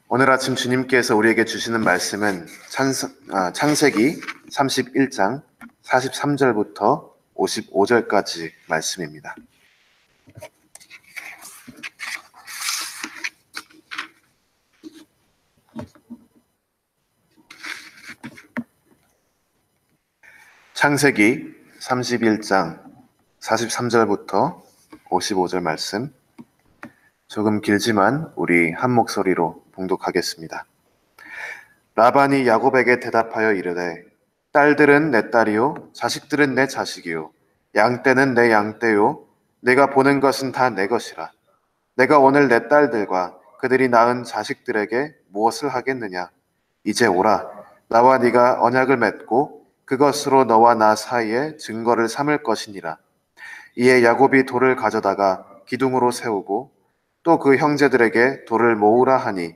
오늘 아침 주님께서 우리에게 주시는 말씀은 창세기 31장 43절부터 55절까지 말씀입니다. 창세기 31장 43절부터 55절 말씀, 조금 길지만 우리 한 목소리로 봉독하겠습니다. 라반이 야곱에게 대답하여 이르되, 딸들은 내 딸이요, 자식들은 내 자식이요, 양떼는 내 양떼요, 내가 보는 것은 다 내 것이라. 내가 오늘 내 딸들과 그들이 낳은 자식들에게 무엇을 하겠느냐? 이제 오라, 나와 네가 언약을 맺고 그것으로 너와 나 사이에 증거를 삼을 것이니라. 이에 야곱이 돌을 가져다가 기둥으로 세우고 또 그 형제들에게 돌을 모으라 하니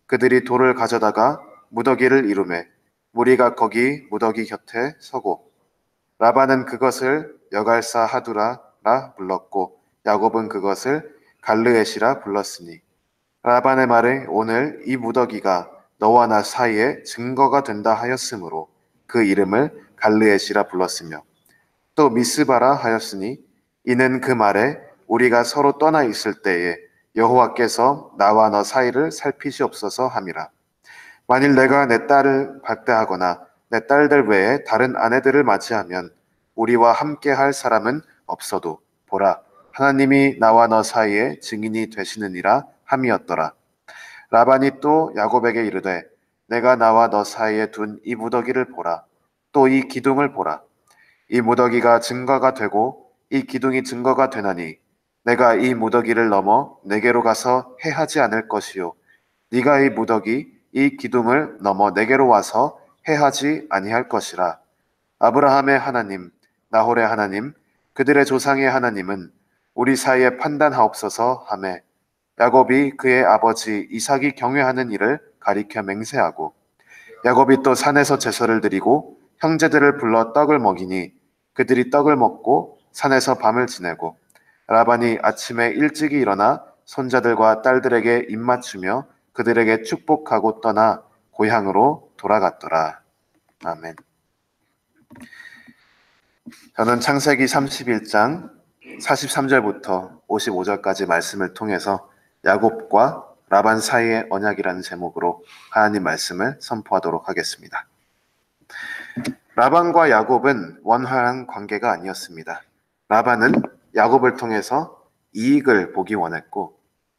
그들이 돌을 가져다가 무더기를 이루매 무리가 거기 무더기 곁에 서고 라반은 그것을 여갈사 하두라라 불렀고 야곱은 그것을 갈르엣이라 불렀으니 라반의 말에 오늘 이 무더기가 너와 나 사이에 증거가 된다 하였으므로 그 이름을 갈르엣이라 불렀으며 또 미스바라 하였으니 이는 그 말에 우리가 서로 떠나 있을 때에 여호와께서 나와 너 사이를 살피시옵소서 함이라. 만일 내가 내 딸을 박대하거나 내 딸들 외에 다른 아내들을 맞이하면 우리와 함께할 사람은 없어도 보라, 하나님이 나와 너 사이에 증인이 되시느니라 함이었더라. 라반이 또 야곱에게 이르되 내가 나와 너 사이에 둔 이 무더기를 보라. 또 이 기둥을 보라. 이 무더기가 증거가 되고 이 기둥이 증거가 되나니 내가 이 무더기를 넘어 내게로 가서 해하지 않을 것이요 네가 이 무더기 이 기둥을 넘어 내게로 와서 해하지 아니할 것이라. 아브라함의 하나님, 나홀의 하나님, 그들의 조상의 하나님은 우리 사이에 판단하옵소서 하매 야곱이 그의 아버지 이삭이 경외하는 일을 가리켜 맹세하고 야곱이 또 산에서 제사를 드리고 형제들을 불러 떡을 먹이니 그들이 떡을 먹고 산에서 밤을 지내고 라반이 아침에 일찍이 일어나 손자들과 딸들에게 입맞추며 그들에게 축복하고 떠나 고향으로 돌아갔더라. 아멘. 저는 창세기 31장 43절부터 55절까지 말씀을 통해서 야곱과 라반 사이의 언약이라는 제목으로 하나님 말씀을 선포하도록 하겠습니다. 라반과 야곱은 원활한 관계가 아니었습니다. 라반은 야곱을 통해서 이익을 보기 원했고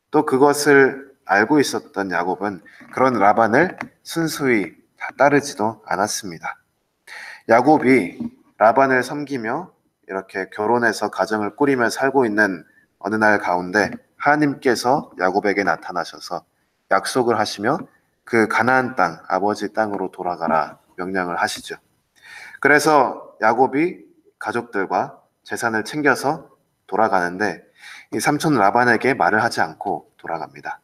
또 그것을 알고 있었던 야곱은 그런 라반을 순수히 따르지도 않았습니다. 야곱이 라반을 섬기며 이렇게 결혼해서 가정을 꾸리며 살고 있는 어느 날 가운데 하나님께서 야곱에게 나타나셔서 약속을 하시며 그 가나안 땅, 아버지 땅으로 돌아가라 명령을 하시죠. 그래서 야곱이 가족들과 재산을 챙겨서 돌아가는데 이 삼촌 라반에게 말을 하지 않고 돌아갑니다.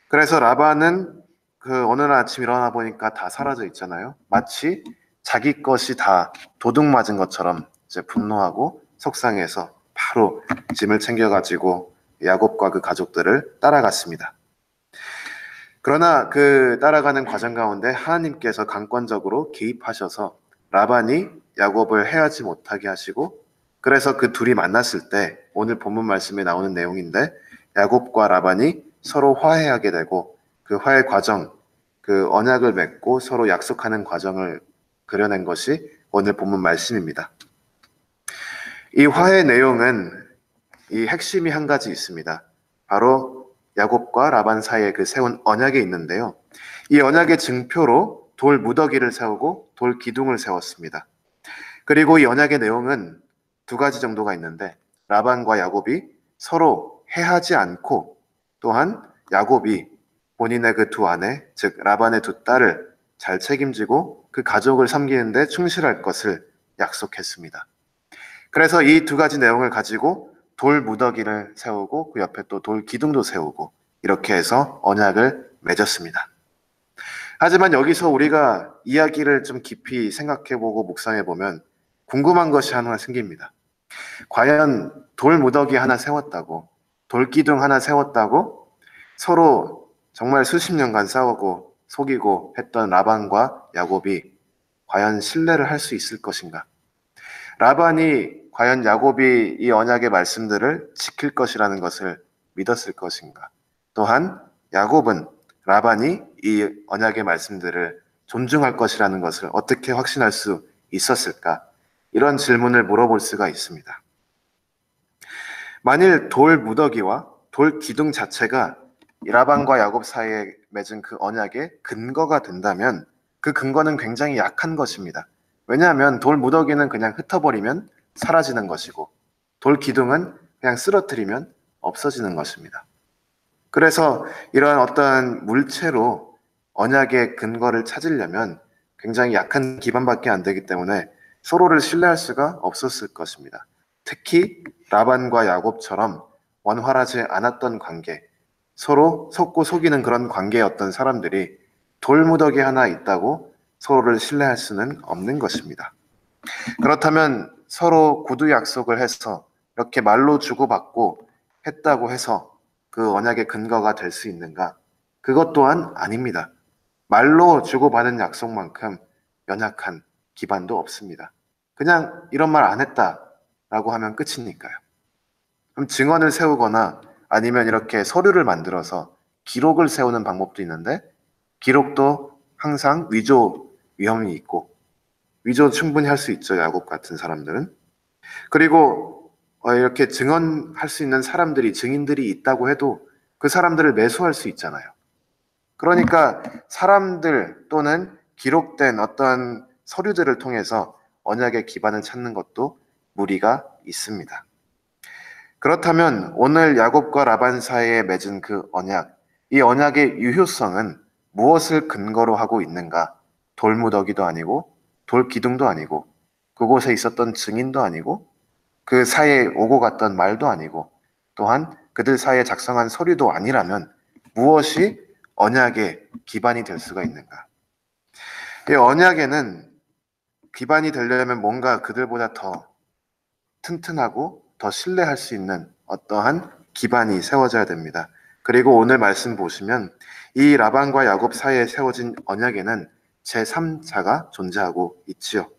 그래서 라반은 그 어느 날 아침 일어나 보니까 다 사라져 있잖아요. 마치 자기 것이 다 도둑 맞은 것처럼 이제 분노하고 속상해서 바로 짐을 챙겨가지고 야곱과 그 가족들을 따라갔습니다. 그러나 그 따라가는 과정 가운데 하나님께서 강권적으로 개입하셔서 라반이 야곱을 해하지 못하게 하시고 그래서 그 둘이 만났을 때 오늘 본문 말씀에 나오는 내용인데 야곱과 라반이 서로 화해하게 되고 그 화해 과정, 그 언약을 맺고 서로 약속하는 과정을 그려낸 것이 오늘 본문 말씀입니다. 이 화해 내용은 이 핵심이 한 가지 있습니다. 바로 야곱과 라반 사이에 그 세운 언약에 있는데요. 이 언약의 증표로 돌 무더기를 세우고 돌 기둥을 세웠습니다. 그리고 이 언약의 내용은 두 가지 정도가 있는데 라반과 야곱이 서로 해하지 않고 또한 야곱이 본인의 그 두 아내, 즉 라반의 두 딸을 잘 책임지고 그 가족을 섬기는 데 충실할 것을 약속했습니다. 그래서 이 두 가지 내용을 가지고 돌 무더기를 세우고 그 옆에 또 돌 기둥도 세우고 이렇게 해서 언약을 맺었습니다. 하지만 여기서 우리가 이야기를 좀 깊이 생각해보고 묵상해보면 궁금한 것이 하나 생깁니다. 과연 돌 무더기 하나 세웠다고, 돌 기둥 하나 세웠다고 서로 정말 수십 년간 싸우고 속이고 했던 라반과 야곱이 과연 신뢰를 할 수 있을 것인가? 라반이 과연 야곱이 이 언약의 말씀들을 지킬 것이라는 것을 믿었을 것인가? 또한 야곱은 라반이 이 언약의 말씀들을 존중할 것이라는 것을 어떻게 확신할 수 있었을까? 이런 질문을 물어볼 수가 있습니다. 만일 돌 무더기와 돌 기둥 자체가 라반과 야곱 사이에 맺은 그 언약의 근거가 된다면 그 근거는 굉장히 약한 것입니다. 왜냐하면 돌 무더기는 그냥 흩어버리면 사라지는 것이고 돌 기둥은 그냥 쓰러뜨리면 없어지는 것입니다. 그래서 이러한 어떠한 물체로 언약의 근거를 찾으려면 굉장히 약한 기반밖에 안 되기 때문에 서로를 신뢰할 수가 없었을 것입니다. 특히 라반과 야곱처럼 원활하지 않았던 관계, 서로 속고 속이는 그런 관계였던 사람들이 돌무더기 하나 있다고 서로를 신뢰할 수는 없는 것입니다. 그렇다면 서로 구두 약속을 해서 이렇게 말로 주고받고 했다고 해서 그 언약의 근거가 될 수 있는가? 그것 또한 아닙니다. 말로 주고받은 약속만큼 연약한 기반도 없습니다. 그냥 이런 말 안 했다라고 하면 끝이니까요. 그럼 증언을 세우거나 아니면 이렇게 서류를 만들어서 기록을 세우는 방법도 있는데 기록도 항상 위조 위험이 있고 위조 충분히 할 수 있죠. 야곱 같은 사람들은. 그리고 이렇게 증언할 수 있는 사람들이 증인들이 있다고 해도 그 사람들을 매수할 수 있잖아요. 그러니까 사람들 또는 기록된 어떤 서류들을 통해서 언약의 기반을 찾는 것도 무리가 있습니다. 그렇다면 오늘 야곱과 라반 사이에 맺은 그 언약, 이 언약의 유효성은 무엇을 근거로 하고 있는가? 돌무더기도 아니고 돌기둥도 아니고 그곳에 있었던 증인도 아니고 그 사이에 오고 갔던 말도 아니고 또한 그들 사이에 작성한 서류도 아니라면 무엇이 언약의 기반이 될 수가 있는가? 이 언약에는 기반이 되려면 뭔가 그들보다 더 튼튼하고 더 신뢰할 수 있는 어떠한 기반이 세워져야 됩니다. 그리고 오늘 말씀 보시면 이 라반과 야곱 사이에 세워진 언약에는 제3자가 존재하고 있지요.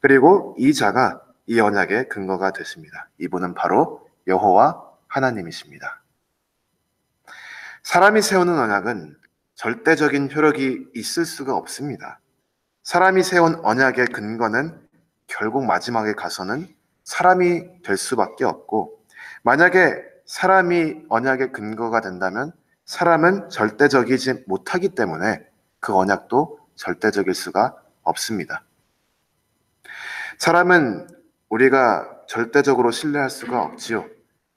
그리고 이 자가 이 언약의 근거가 되십니다. 이분은 바로 여호와 하나님이십니다. 사람이 세우는 언약은 절대적인 효력이 있을 수가 없습니다. 사람이 세운 언약의 근거는 결국 마지막에 가서는 사람이 될 수밖에 없고, 만약에 사람이 언약의 근거가 된다면 사람은 절대적이지 못하기 때문에 그 언약도 절대적일 수가 없습니다. 사람은 우리가 절대적으로 신뢰할 수가 없지요.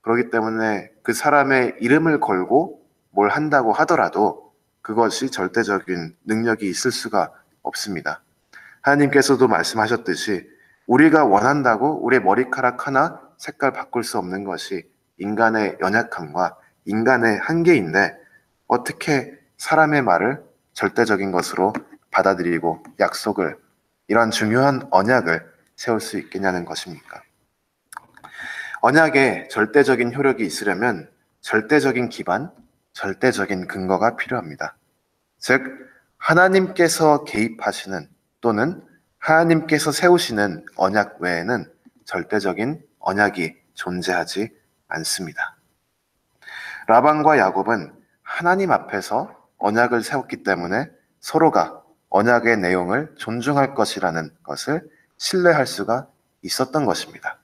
그렇기 때문에 그 사람의 이름을 걸고 뭘 한다고 하더라도 그것이 절대적인 능력이 있을 수가 없습니다. 하나님께서도 말씀하셨듯이 우리가 원한다고 우리의 머리카락 하나 색깔 바꿀 수 없는 것이 인간의 연약함과 인간의 한계인데 어떻게 사람의 말을 절대적인 것으로 받아들이고 약속을, 이런 중요한 언약을 세울 수 있겠냐는 것입니까? 언약에 절대적인 효력이 있으려면 절대적인 기반, 절대적인 근거가 필요합니다. 즉, 하나님께서 개입하시는 또는 하나님께서 세우시는 언약 외에는 절대적인 언약이 존재하지 않습니다. 라반과 야곱은 하나님 앞에서 언약을 세웠기 때문에 서로가 언약의 내용을 존중할 것이라는 것을 신뢰할 수가 있었던 것입니다.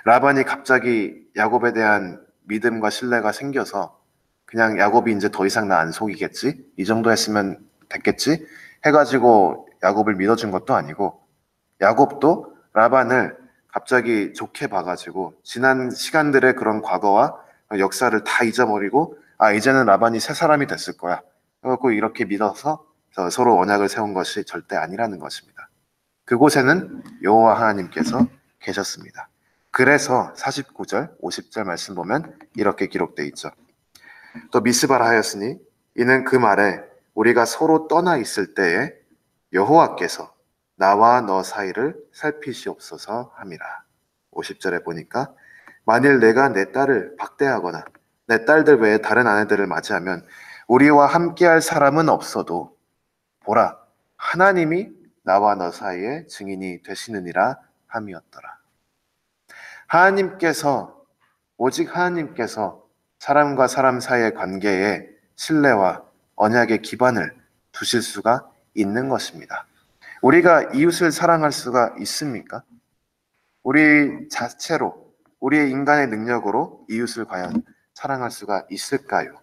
라반이 갑자기 야곱에 대한 믿음과 신뢰가 생겨서 그냥 야곱이 이제 더 이상 나 안 속이겠지? 이 정도 했으면 됐겠지? 해가지고 야곱을 믿어준 것도 아니고 야곱도 라반을 갑자기 좋게 봐가지고 지난 시간들의 그런 과거와 역사를 다 잊어버리고 이제는 라반이 새 사람이 됐을 거야. 그래갖고 이렇게 믿어서 서로 언약을 세운 것이 절대 아니라는 것입니다. 그곳에는 여호와 하나님께서 계셨습니다. 그래서 49절, 50절 말씀 보면 이렇게 기록되어 있죠. 또 미스바라 하였으니 이는 그 말에 우리가 서로 떠나 있을 때에 여호와께서 나와 너 사이를 살피시옵소서 함이라. 50절에 보니까 만일 내가 내 딸을 박대하거나 내 딸들 외에 다른 아내들을 맞이하면 우리와 함께할 사람은 없어도 보라, 하나님이 나와 너 사이에 증인이 되시느니라 함이었더라. 하나님께서, 오직 하나님께서 사람과 사람 사이의 관계에 신뢰와 언약의 기반을 두실 수가 있는 것입니다. 우리가 이웃을 사랑할 수가 있습니까? 우리 자체로, 우리의 인간의 능력으로 이웃을 과연 사랑할 수가 있을까요?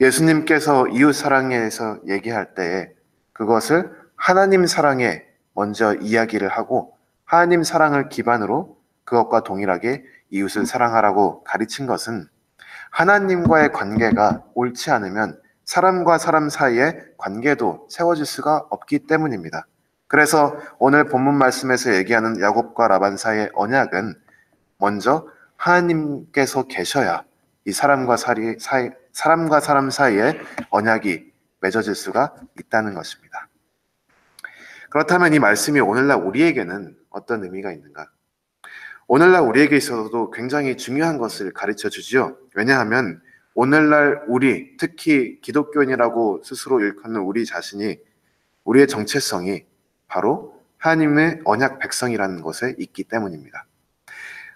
예수님께서 이웃 사랑에서 얘기할 때에 그것을 하나님 사랑에 먼저 이야기를 하고 하나님 사랑을 기반으로 그것과 동일하게 이웃을 사랑하라고 가르친 것은 하나님과의 관계가 옳지 않으면 사람과 사람 사이의 관계도 세워질 수가 없기 때문입니다. 그래서 오늘 본문 말씀에서 얘기하는 야곱과 라반 사이의 언약은 먼저 하나님께서 계셔야 이 사람과 사람 사이에 언약이 맺어질 수가 있다는 것입니다. 그렇다면 이 말씀이 오늘날 우리에게는 어떤 의미가 있는가? 오늘날 우리에게 있어서도 굉장히 중요한 것을 가르쳐 주지요. 왜냐하면 오늘날 우리, 특히 기독교인이라고 스스로 일컫는 우리 자신이, 우리의 정체성이 바로 하나님의 언약 백성이라는 것에 있기 때문입니다.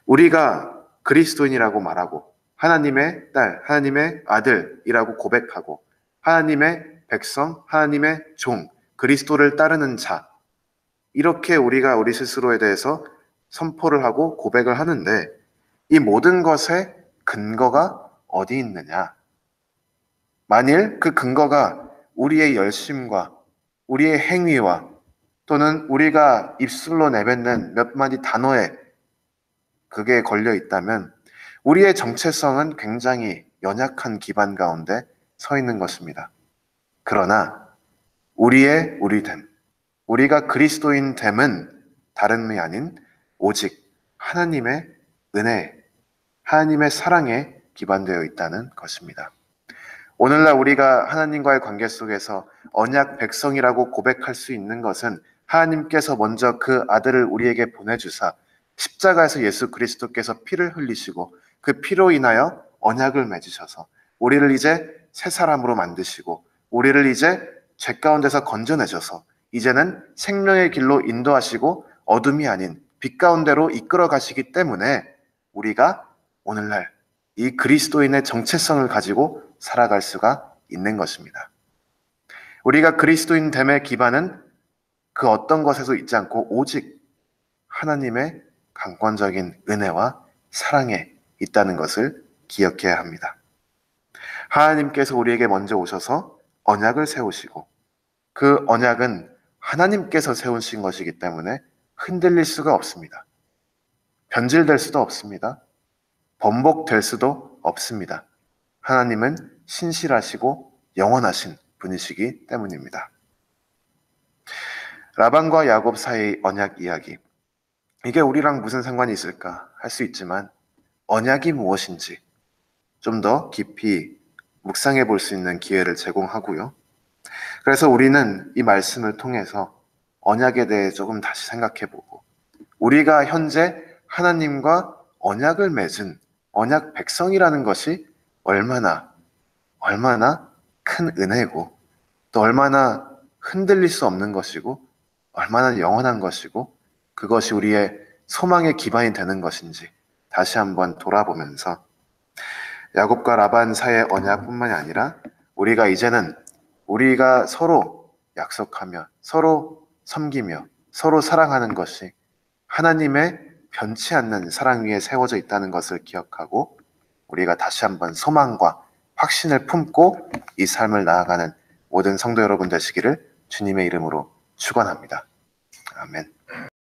우리가 그리스도인이라고 말하고 하나님의 딸, 하나님의 아들이라고 고백하고 하나님의 백성, 하나님의 종, 그리스도를 따르는 자, 이렇게 우리가 우리 스스로에 대해서 선포를 하고 고백을 하는데 이 모든 것의 근거가 어디 있느냐? 만일 그 근거가 우리의 열심과 우리의 행위와 또는 우리가 입술로 내뱉는 몇 마디 단어에 그게 걸려 있다면 우리의 정체성은 굉장히 연약한 기반 가운데 서 있는 것입니다. 그러나 우리의 우리됨, 우리가 그리스도인 됨은 다름이 아닌 오직 하나님의 은혜, 하나님의 사랑에 기반되어 있다는 것입니다. 오늘날 우리가 하나님과의 관계 속에서 언약 백성이라고 고백할 수 있는 것은 하나님께서 먼저 그 아들을 우리에게 보내주사 십자가에서 예수 그리스도께서 피를 흘리시고 그 피로 인하여 언약을 맺으셔서 우리를 이제 새 사람으로 만드시고 우리를 이제 죄 가운데서 건져내셔서 이제는 생명의 길로 인도하시고 어둠이 아닌 빛 가운데로 이끌어 가시기 때문에 우리가 오늘날 이 그리스도인의 정체성을 가지고 살아갈 수가 있는 것입니다. 우리가 그리스도인 됨의 기반은 그 어떤 것에도 있지 않고 오직 하나님의 강권적인 은혜와 사랑에 있다는 것을 기억해야 합니다. 하나님께서 우리에게 먼저 오셔서 언약을 세우시고 그 언약은 하나님께서 세우신 것이기 때문에 흔들릴 수가 없습니다. 변질될 수도 없습니다. 번복될 수도 없습니다. 하나님은 신실하시고 영원하신 분이시기 때문입니다. 라반과 야곱 사이의 언약 이야기. 이게 우리랑 무슨 상관이 있을까 할 수 있지만 언약이 무엇인지 좀 더 깊이 묵상해 볼 수 있는 기회를 제공하고요. 그래서 우리는 이 말씀을 통해서 언약에 대해 조금 다시 생각해 보고 우리가 현재 하나님과 언약을 맺은 언약 백성이라는 것이 얼마나 큰 은혜고 또 얼마나 흔들릴 수 없는 것이고 얼마나 영원한 것이고 그것이 우리의 소망의 기반이 되는 것인지 다시 한번 돌아보면서 야곱과 라반 사이의 언약뿐만이 아니라 우리가 이제는 우리가 서로 약속하며 서로 섬기며 서로 사랑하는 것이 하나님의 변치 않는 사랑 위에 세워져 있다는 것을 기억하고 우리가 다시 한번 소망과 확신을 품고 이 삶을 나아가는 모든 성도 여러분 되시기를 주님의 이름으로 축원합니다. 아멘.